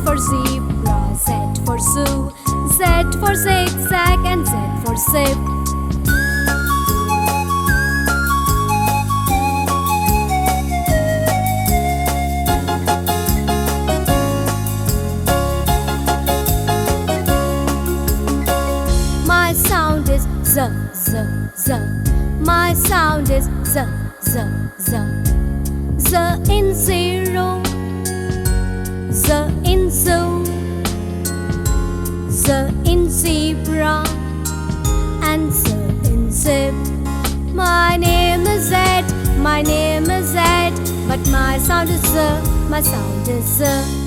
for zebra, Z for zoo, Z for zigzag, and Z for zip. My sound is Z, Z, Z. My sound is Z, Z, Z. Z in zero, Z in zoo, Z in zebra, and Z in zip. My name is Z, my name is Z, but my sound is Z, my sound is Z.